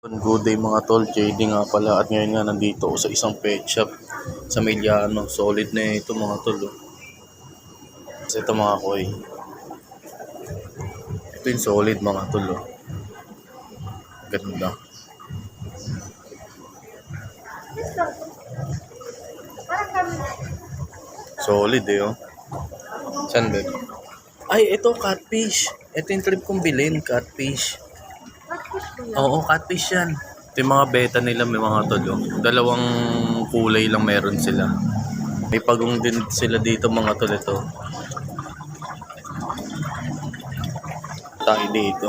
Good day mga tol, JD nga pala at ngayon nga nandito ako sa isang pet shop sa Mediano. Solid na ito mga tol. Oh. Kasi ito mga koy. Ito yung solid mga tol. Oh. Ganda. Solid eh oh. Saan ba? Ay, ito catfish. Ito yung trip kong bilhin, catfish. Oo, catfish yan. Ito yung mga beta nila may mga tol. Oh. Dalawang kulay lang meron sila. May pagong din sila dito mga tol ito. Tayo dito.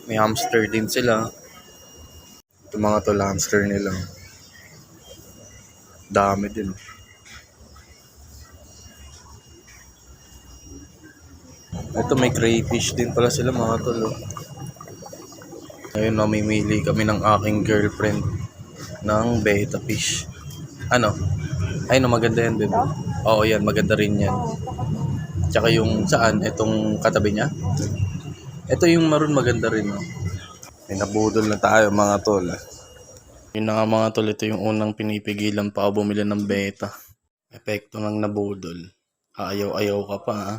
May hamster din sila. Ito mga tol, hamster nila. Dami din. Ito may crayfish din pala sila mga tol. Oh. Ngayon namimili kami ng aking girlfriend ng betta fish. Ano? Ay no, maganda yan, bebe. Oo, yan, maganda rin yan. Tsaka yung saan, itong katabi niya. Ito yung maroon, maganda rin. No? May nabudol na tayo mga tol. Yun na nga mga tol, ito yung unang pinipigilan pa ako bumili ng beta. Epekto ng nabudol. Ayaw-ayaw ka pa ha.